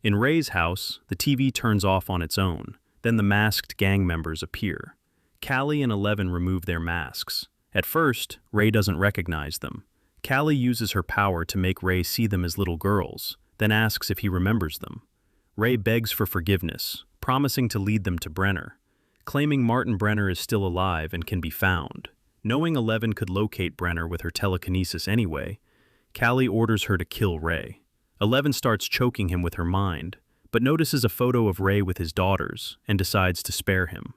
In Ray's house, the TV turns off on its own. Then the masked gang members appear. Kali and 11 remove their masks. At first, Ray doesn't recognize them. Kali uses her power to make Ray see them as little girls, then asks if he remembers them. Ray begs for forgiveness, promising to lead them to Brenner, claiming Martin Brenner is still alive and can be found. Knowing 11 could locate Brenner with her telekinesis anyway, Kali orders her to kill Ray. 11 starts choking him with her mind, but notices a photo of Ray with his daughters and decides to spare him.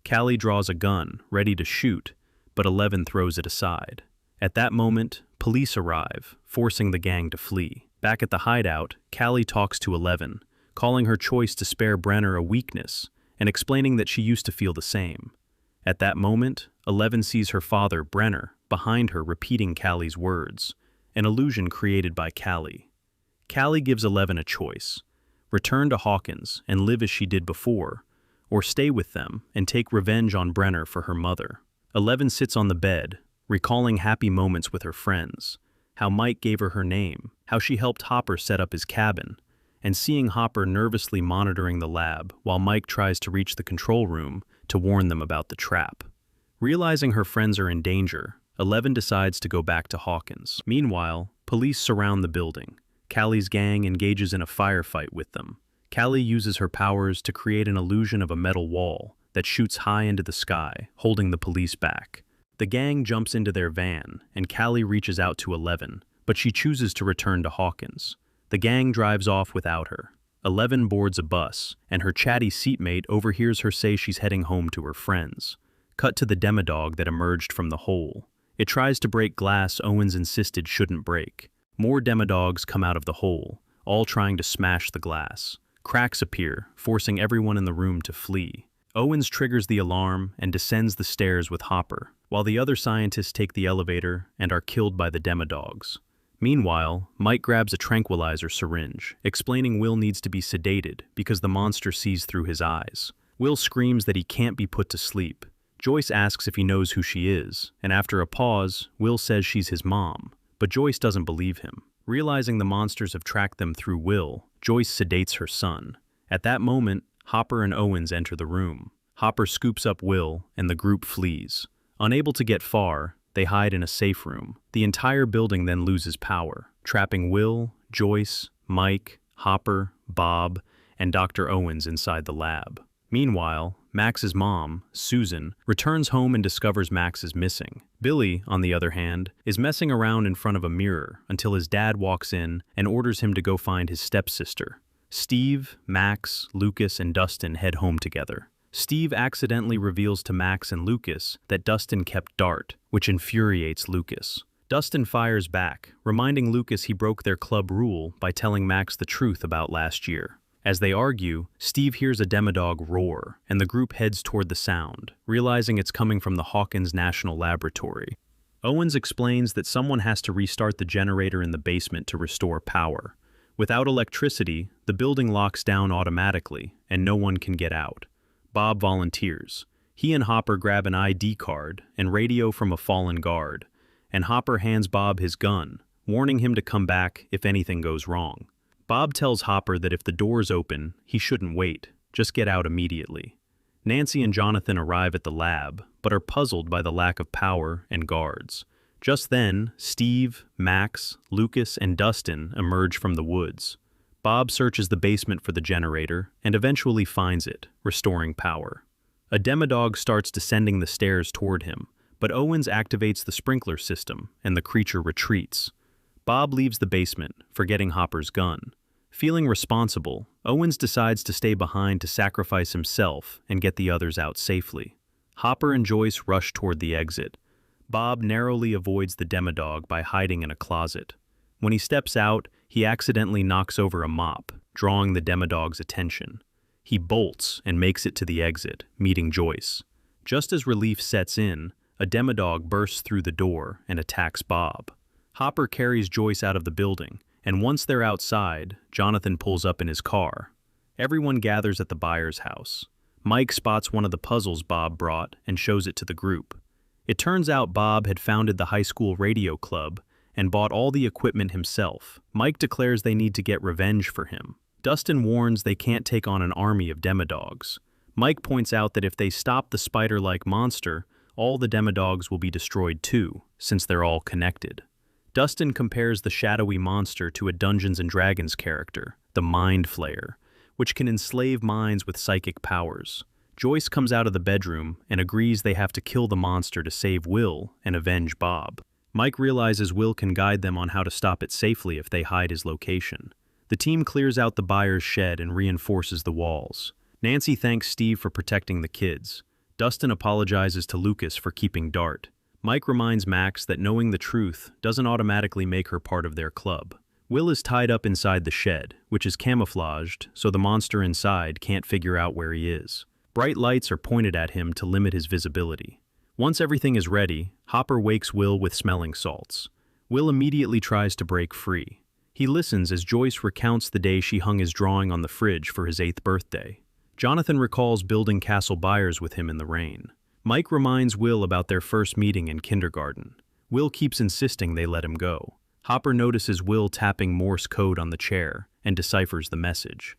Kali draws a gun, ready to shoot, but 11 throws it aside. At that moment, police arrive, forcing the gang to flee. Back at the hideout, Kali talks to 11, calling her choice to spare Brenner a weakness and explaining that she used to feel the same. At that moment, 11 sees her father, Brenner, behind her repeating Kali's words, an illusion created by Kali. Kali gives 11 a choice: return to Hawkins and live as she did before, or stay with them and take revenge on Brenner for her mother. 11 sits on the bed, recalling happy moments with her friends, how Mike gave her name, how she helped Hopper set up his cabin, and seeing Hopper nervously monitoring the lab while Mike tries to reach the control room to warn them about the trap. Realizing her friends are in danger, 11 decides to go back to Hawkins. Meanwhile, police surround the building. Kali's gang engages in a firefight with them. Kali uses her powers to create an illusion of a metal wall that shoots high into the sky, holding the police back. The gang jumps into their van, and Kali reaches out to 11, but she chooses to return to Hawkins. The gang drives off without her. 11 boards a bus, and her chatty seatmate overhears her say she's heading home to her friends. Cut to the demodog that emerged from the hole. It tries to break glass Owens insisted shouldn't break. More demodogs come out of the hole, all trying to smash the glass. Cracks appear, forcing everyone in the room to flee. Owens triggers the alarm and descends the stairs with Hopper, while the other scientists take the elevator and are killed by the demodogs. Meanwhile, Mike grabs a tranquilizer syringe, explaining Will needs to be sedated because the monster sees through his eyes. Will screams that he can't be put to sleep. Joyce asks if he knows who she is, and after a pause, Will says she's his mom, but Joyce doesn't believe him. Realizing the monsters have tracked them through Will, Joyce sedates her son. At that moment, Hopper and Owens enter the room. Hopper scoops up Will, and the group flees. Unable to get far, they hide in a safe room. The entire building then loses power, trapping Will, Joyce, Mike, Hopper, Bob, and Dr. Owens inside the lab. Meanwhile, Max's mom, Susan, returns home and discovers Max is missing. Billy, on the other hand, is messing around in front of a mirror until his dad walks in and orders him to go find his stepsister. Steve, Max, Lucas, and Dustin head home together. Steve accidentally reveals to Max and Lucas that Dustin kept Dart, which infuriates Lucas. Dustin fires back, reminding Lucas he broke their club rule by telling Max the truth about last year. As they argue, Steve hears a demodog roar, and the group heads toward the sound, realizing it's coming from the Hawkins National Laboratory. Owens explains that someone has to restart the generator in the basement to restore power. Without electricity, the building locks down automatically, and no one can get out. Bob volunteers. He and Hopper grab an ID card and radio from a fallen guard, and Hopper hands Bob his gun, warning him to come back if anything goes wrong. Bob tells Hopper that if the door's open, he shouldn't wait, just get out immediately. Nancy and Jonathan arrive at the lab, but are puzzled by the lack of power and guards. Just then, Steve, Max, Lucas, and Dustin emerge from the woods. Bob searches the basement for the generator and eventually finds it, restoring power. A demodog starts descending the stairs toward him, but Owens activates the sprinkler system and the creature retreats. Bob leaves the basement, forgetting Hopper's gun. Feeling responsible, Owens decides to stay behind to sacrifice himself and get the others out safely. Hopper and Joyce rush toward the exit. Bob narrowly avoids the demodog by hiding in a closet. When he steps out, he accidentally knocks over a mop, drawing the demodog's attention. He bolts and makes it to the exit, meeting Joyce. Just as relief sets in, a demodog bursts through the door and attacks Bob. Hopper carries Joyce out of the building, and once they're outside, Jonathan pulls up in his car. Everyone gathers at the Byers house. Mike spots one of the puzzles Bob brought and shows it to the group. It turns out Bob had founded the high school radio club and bought all the equipment himself. Mike declares they need to get revenge for him. Dustin warns they can't take on an army of demodogs. Mike points out that if they stop the spider-like monster, all the demodogs will be destroyed too, since they're all connected. Dustin compares the shadowy monster to a Dungeons & Dragons character, the Mind Flayer, which can enslave minds with psychic powers. Joyce comes out of the bedroom and agrees they have to kill the monster to save Will and avenge Bob. Mike realizes Will can guide them on how to stop it safely if they hide his location. The team clears out the Byers shed and reinforces the walls. Nancy thanks Steve for protecting the kids. Dustin apologizes to Lucas for keeping Dart. Mike reminds Max that knowing the truth doesn't automatically make her part of their club. Will is tied up inside the shed, which is camouflaged so the monster inside can't figure out where he is. Bright lights are pointed at him to limit his visibility. Once everything is ready, Hopper wakes Will with smelling salts. Will immediately tries to break free. He listens as Joyce recounts the day she hung his drawing on the fridge for his 8th birthday. Jonathan recalls building Castle Byers with him in the rain. Mike reminds Will about their first meeting in kindergarten. Will keeps insisting they let him go. Hopper notices Will tapping Morse code on the chair and deciphers the message.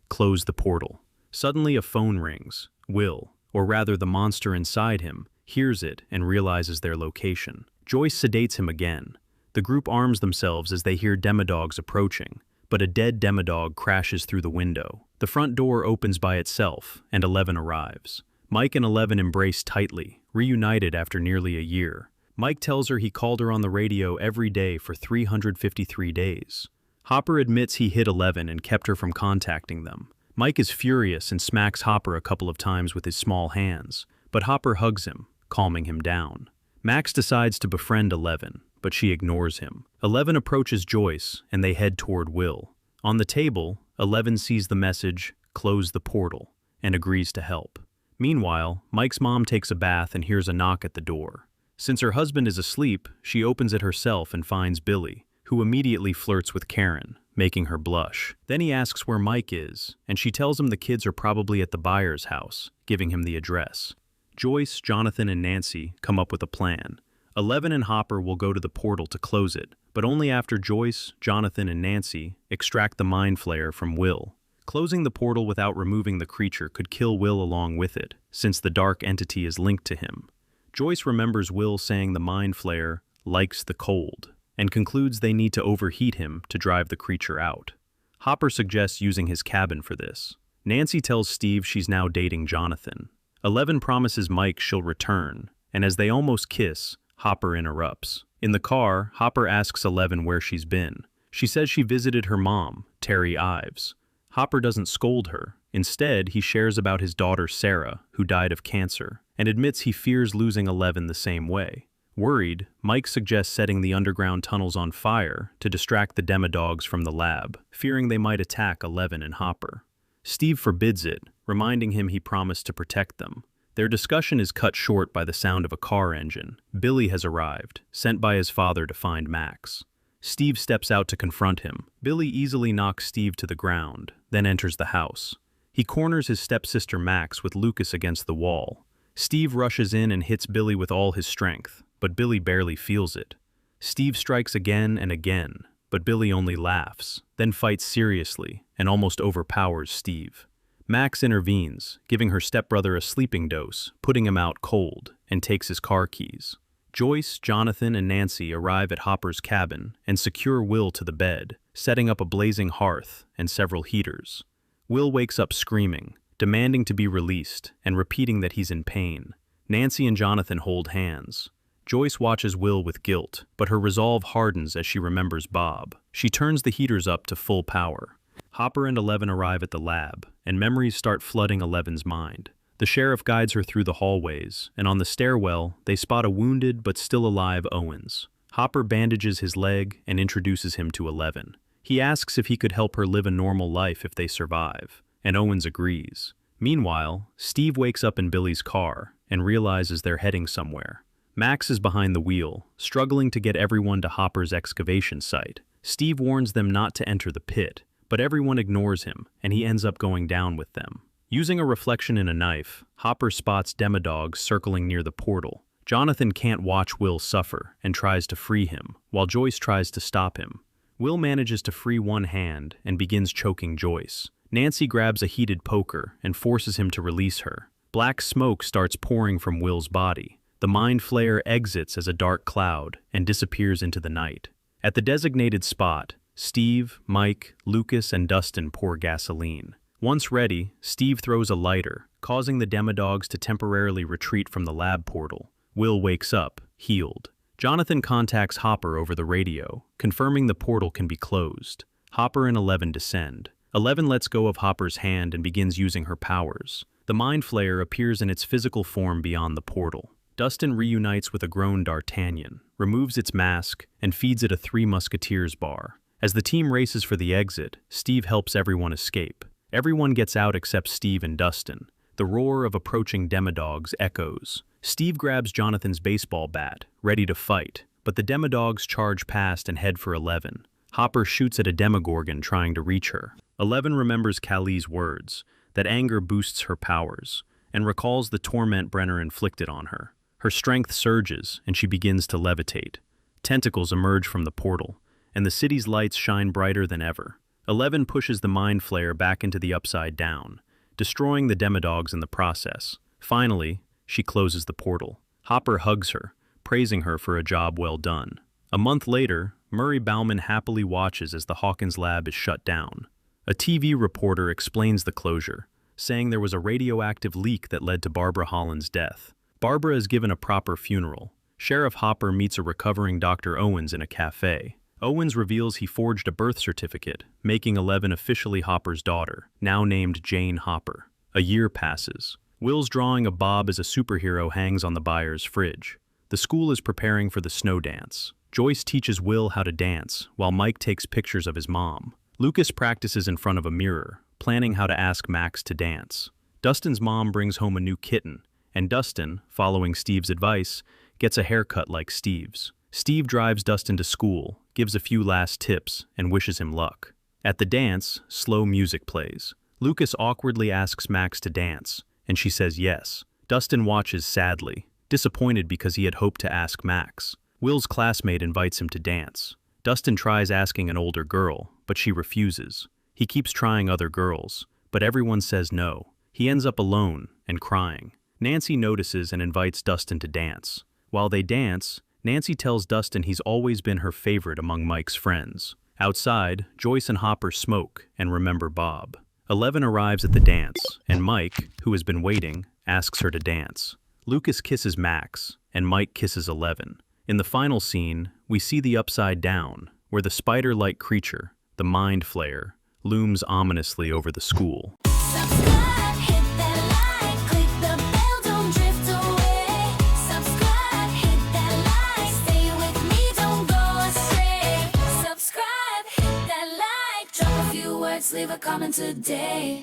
Close the portal. Suddenly a phone rings. Will, or rather the monster inside him, hears it and realizes their location. Joyce sedates him again. The group arms themselves as they hear demodogs approaching, but a dead demodog crashes through the window. The front door opens by itself, and 11 arrives. Mike and 11 embrace tightly, reunited after nearly a year. Mike tells her he called her on the radio every day for 353 days. Hopper admits he hit 11 and kept her from contacting them. Mike is furious and smacks Hopper a couple of times with his small hands, but Hopper hugs him, calming him down. Max decides to befriend 11, but she ignores him. 11 approaches Joyce, and they head toward Will. On the table, 11 sees the message, "Close the portal," and agrees to help. Meanwhile, Mike's mom takes a bath and hears a knock at the door. Since her husband is asleep, she opens it herself and finds Billy, who immediately flirts with Karen, making her blush. Then he asks where Mike is, and she tells him the kids are probably at the Byers house, giving him the address. Joyce, Jonathan, and Nancy come up with a plan. 11 and Hopper will go to the portal to close it, but only after Joyce, Jonathan, and Nancy extract the Mind Flayer from Will. Closing the portal without removing the creature could kill Will along with it, since the dark entity is linked to him. Joyce remembers Will saying the Mind Flayer likes the cold, and concludes they need to overheat him to drive the creature out. Hopper suggests using his cabin for this. Nancy tells Steve she's now dating Jonathan. 11 promises Mike she'll return, and as they almost kiss, Hopper interrupts. In the car, Hopper asks 11 where she's been. She says she visited her mom, Terry Ives. Hopper doesn't scold her. Instead, he shares about his daughter Sarah, who died of cancer, and admits he fears losing 11 the same way. Worried, Mike suggests setting the underground tunnels on fire to distract the demodogs from the lab, fearing they might attack 11 and Hopper. Steve forbids it, reminding him he promised to protect them. Their discussion is cut short by the sound of a car engine. Billy has arrived, sent by his father to find Max. Steve steps out to confront him. Billy easily knocks Steve to the ground, then enters the house. He corners his stepsister Max with Lucas against the wall. Steve rushes in and hits Billy with all his strength, but Billy barely feels it. Steve strikes again and again, but Billy only laughs, then fights seriously and almost overpowers Steve. Max intervenes, giving her stepbrother a sleeping dose, putting him out cold, and takes his car keys. Joyce, Jonathan, and Nancy arrive at Hopper's cabin and secure Will to the bed, setting up a blazing hearth and several heaters. Will wakes up screaming, demanding to be released and repeating that he's in pain. Nancy and Jonathan hold hands. Joyce watches Will with guilt, but her resolve hardens as she remembers Bob. She turns the heaters up to full power. Hopper and 11 arrive at the lab, and memories start flooding 11's mind. The sheriff guides her through the hallways, and on the stairwell, they spot a wounded but still alive Owens. Hopper bandages his leg and introduces him to 11. He asks if he could help her live a normal life if they survive, and Owens agrees. Meanwhile, Steve wakes up in Billy's car and realizes they're heading somewhere. Max is behind the wheel, struggling to get everyone to Hopper's excavation site. Steve warns them not to enter the pit, but everyone ignores him, and he ends up going down with them. Using a reflection in a knife, Hopper spots demodogs circling near the portal. Jonathan can't watch Will suffer and tries to free him, while Joyce tries to stop him. Will manages to free one hand and begins choking Joyce. Nancy grabs a heated poker and forces him to release her. Black smoke starts pouring from Will's body. The mind flayer exits as a dark cloud and disappears into the night. At the designated spot, Steve, Mike, Lucas, and Dustin pour gasoline. Once ready, Steve throws a lighter, causing the demodogs to temporarily retreat from the lab portal. Will wakes up, healed. Jonathan contacts Hopper over the radio, confirming the portal can be closed. Hopper and 11 descend. 11 lets go of Hopper's hand and begins using her powers. The Mind Flayer appears in its physical form beyond the portal. Dustin reunites with a grown D'Artagnan, removes its mask, and feeds it a Three Musketeers bar. As the team races for the exit, Steve helps everyone escape. Everyone gets out except Steve and Dustin. The roar of approaching demodogs echoes. Steve grabs Jonathan's baseball bat, ready to fight, but the demodogs charge past and head for 11. Hopper shoots at a demogorgon trying to reach her. 11 remembers Kali's words, that anger boosts her powers, and recalls the torment Brenner inflicted on her. Her strength surges, and she begins to levitate. Tentacles emerge from the portal, and the city's lights shine brighter than ever. 11 pushes the Mind Flayer back into the Upside Down, destroying the demodogs in the process. Finally, she closes the portal. Hopper hugs her, praising her for a job well done. A month later, Murray Bauman happily watches as the Hawkins lab is shut down. A TV reporter explains the closure, saying there was a radioactive leak that led to Barbara Holland's death. Barbara is given a proper funeral. Sheriff Hopper meets a recovering Dr. Owens in a cafe. Owens reveals he forged a birth certificate, making 11 officially Hopper's daughter, now named Jane Hopper. A year passes. Will's drawing of Bob as a superhero hangs on the Byers' fridge. The school is preparing for the snow dance. Joyce teaches Will how to dance, while Mike takes pictures of his mom. Lucas practices in front of a mirror, planning how to ask Max to dance. Dustin's mom brings home a new kitten, and Dustin, following Steve's advice, gets a haircut like Steve's. Steve drives Dustin to school, gives a few last tips, and wishes him luck. At the dance, slow music plays. Lucas awkwardly asks Max to dance, and she says yes. Dustin watches sadly, disappointed because he had hoped to ask Max. Will's classmate invites him to dance. Dustin tries asking an older girl, but she refuses. He keeps trying other girls, but everyone says no. He ends up alone and crying. Nancy notices and invites Dustin to dance. While they dance, Nancy tells Dustin he's always been her favorite among Mike's friends. Outside, Joyce and Hopper smoke and remember Bob. 11 arrives at the dance, and Mike, who has been waiting, asks her to dance. Lucas kisses Max, and Mike kisses 11. In the final scene, we see the Upside Down, where the spider-like creature, the Mind Flayer, looms ominously over the school. Subscribe, hit that like, click the bell, don't drift away. Subscribe, hit that like, stay with me, don't go astray. Subscribe, hit that like, drop a few words, leave a comment today.